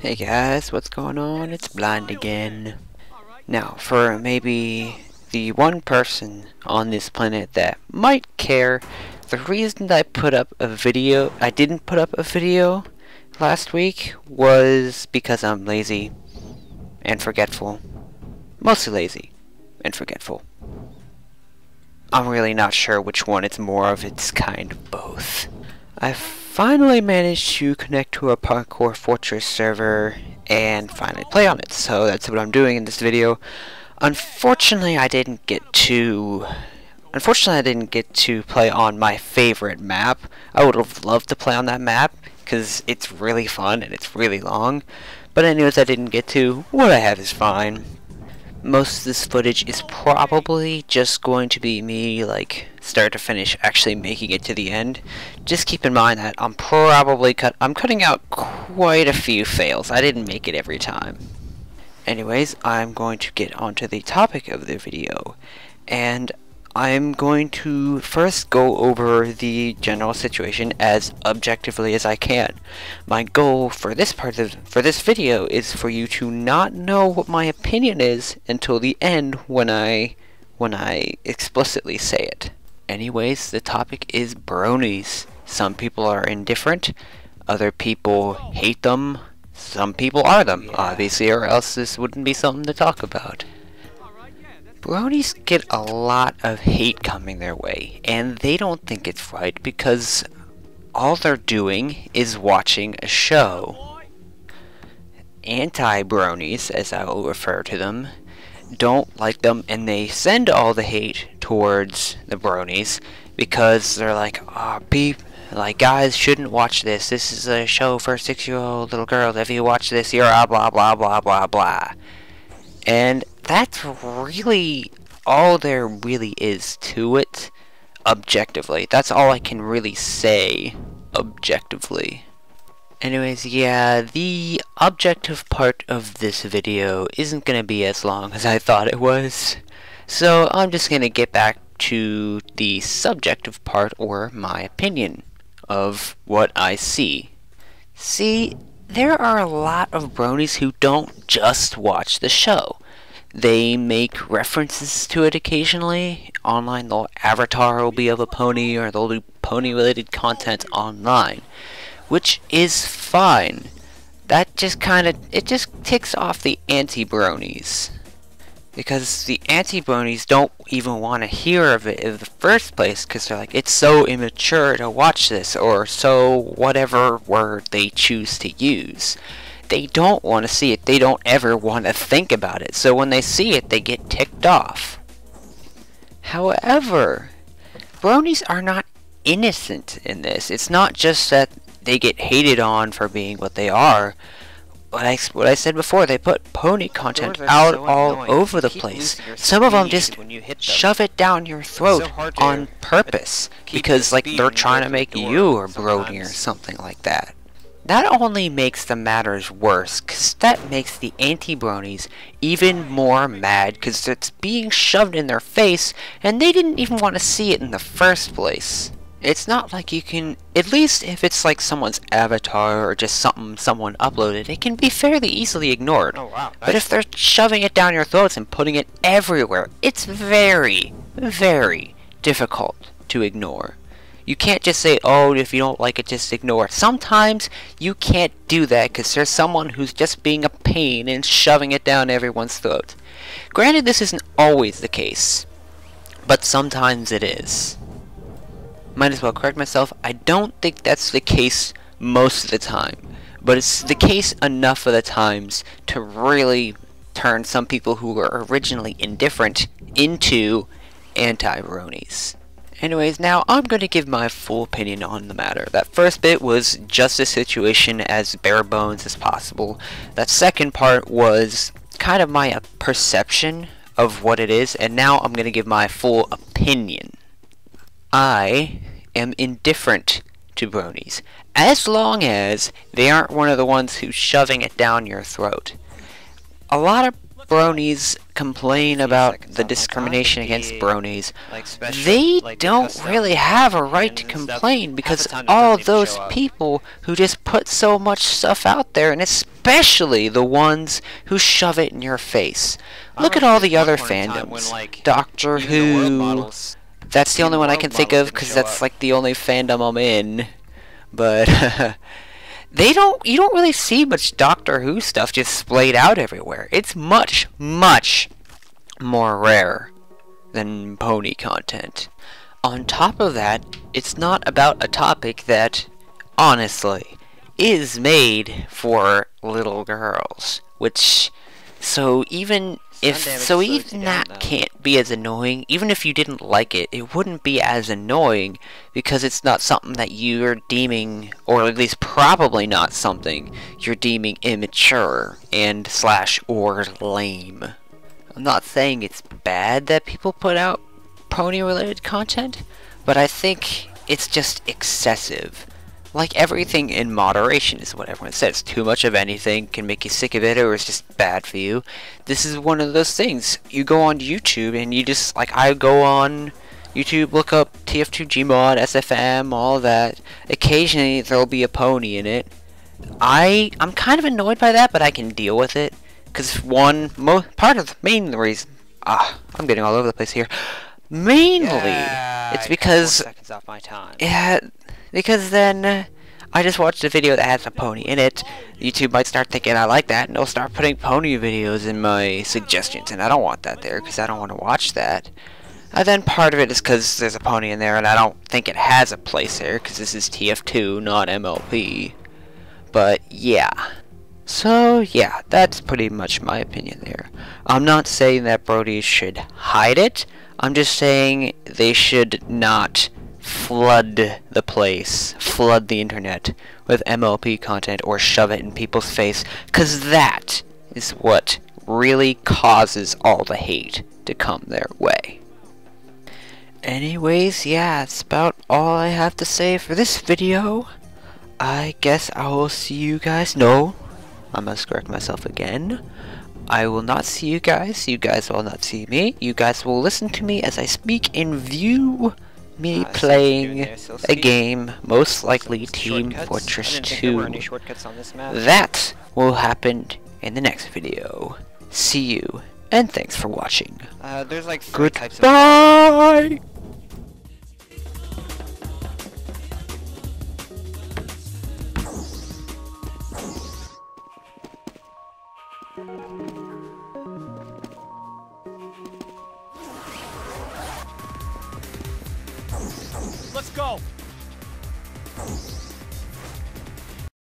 Hey guys, what's going on? It's Blind again. Now, for maybe the one person on this planet that might care, the reason I didn't put up a video last week was because I'm lazy and forgetful. Mostly lazy and forgetful. I'm really not sure which one it's more of, it's kind of both. I finally managed to connect to a Parkour Fortress server and finally play on it, so that's what I'm doing in this video. Unfortunately, I didn't get to play on my favorite map. I would have loved to play on that map because it's really fun and it's really long, but anyways, I didn't get to. What I have is fine. Most of this footage is probably just going to be me, like, start to finish actually making it to the end. Just keep in mind that I'm cutting out quite a few fails. I didn't make it every time. Anyways, I'm going to get onto the topic of the video, and I'm going to first go over the general situation as objectively as I can. My goal for this video is for you to not know what my opinion is until the end when I explicitly say it. Anyways, the topic is bronies. Some people are indifferent, other people hate them, some people are them, obviously, or else this wouldn't be something to talk about. Bronies get a lot of hate coming their way, and they don't think it's right because all they're doing is watching a show. Anti-Bronies, as I will refer to them, don't like them, and they send all the hate towards the bronies because they're like, guys shouldn't watch this. This is a show for 6-year-old little girls. If you watch this, you're a blah blah blah blah blah. And that's really all there really is to it, objectively. That's all I can really say, objectively. Anyways, yeah, the objective part of this video isn't gonna be as long as I thought it was. So I'm just gonna get back to the subjective part, or my opinion, of what I see. See, there are a lot of bronies who don't just watch the show. They make references to it occasionally. Online, their avatar will be of a pony, or they'll do pony-related content online, which is fine. That just ticks off the anti-bronies, because the anti-bronies don't even want to hear of it in the first place, because they're like, it's so immature to watch this, or so whatever word they choose to use. They don't want to see it. They don't ever want to think about it. So when they see it, they get ticked off. However, bronies are not innocent in this. It's not just that they get hated on for being what they are. What I said before, they put pony content out all over the place. Some of them just shove it down your throat on purpose because, like, they're trying to make you a brony or something like that. That only makes the matters worse, because that makes the anti-bronies even more mad, because it's being shoved in their face, and they didn't even want to see it in the first place. It's not like you can, at least if it's like someone's avatar or just something someone uploaded, it can be fairly easily ignored. Oh, wow. But if they're shoving it down your throats and putting it everywhere, it's very, very difficult to ignore. You can't just say, oh, if you don't like it, just ignore it. Sometimes you can't do that because there's someone who's just being a pain and shoving it down everyone's throat. Granted, this isn't always the case, but sometimes it is. Might as well correct myself, I don't think that's the case most of the time, but it's the case enough of the times to really turn some people who were originally indifferent into anti-bronies. Anyways, now I'm going to give my full opinion on the matter. That first bit was just the situation as bare bones as possible. That second part was kind of my perception of what it is, and now I'm going to give my full opinion. I am indifferent to bronies, as long as they aren't one of the ones who's shoving it down your throat. A lot of bronies complain about the discrimination against bronies. They don't really have a right to complain because all those people who just put so much stuff out there, and especially especially the ones who shove it in your face. Look at all the other fandoms. Doctor Who. That's the only one I can think of because that's like the only fandom I'm in. But you don't really see much Doctor Who stuff just splayed out everywhere. It's much, much more rare than pony content. On top of that, it's not about a topic that, honestly, is made for little girls. So even that can't be as annoying. Even if you didn't like it, it wouldn't be as annoying because it's not something that you're deeming, or at least probably not something you're deeming immature and or lame. I'm not saying it's bad that people put out pony-related content, but I think it's just excessive. Like everything in moderation is what everyone says. Too much of anything can make you sick of it, or it's just bad for you. This is one of those things. You go on YouTube and you just, like, I go on YouTube, look up TF2 Gmod, SFM, all that. Occasionally there'll be a pony in it. I'm kind of annoyed by that, but I can deal with it. Because part of the main reason, I'm getting all over the place here. Mainly, it's because, seconds off my time. Yeah, because then I just watched a video that has a pony in it. YouTube might start thinking I like that, and they'll start putting pony videos in my suggestions, and I don't want that there because I don't want to watch that. And then part of it is because there's a pony in there, and I don't think it has a place there because this is TF2, not MLP. But yeah. So yeah, that's pretty much my opinion there. I'm not saying that Bronies should hide it. I'm just saying they should not flood the place, flood the internet with MLP content or shove it in people's face, because that is what really causes all the hate to come their way. Anyways, yeah, that's about all I have to say for this video. I guess I will see you guys. No, I must correct myself again. I will not see you guys will not see me. You guys will listen to me as I speak and view me playing a game, most likely Team Fortress 2. That will happen in the next video. See you, and thanks for watching. There's like 3 Goodbye!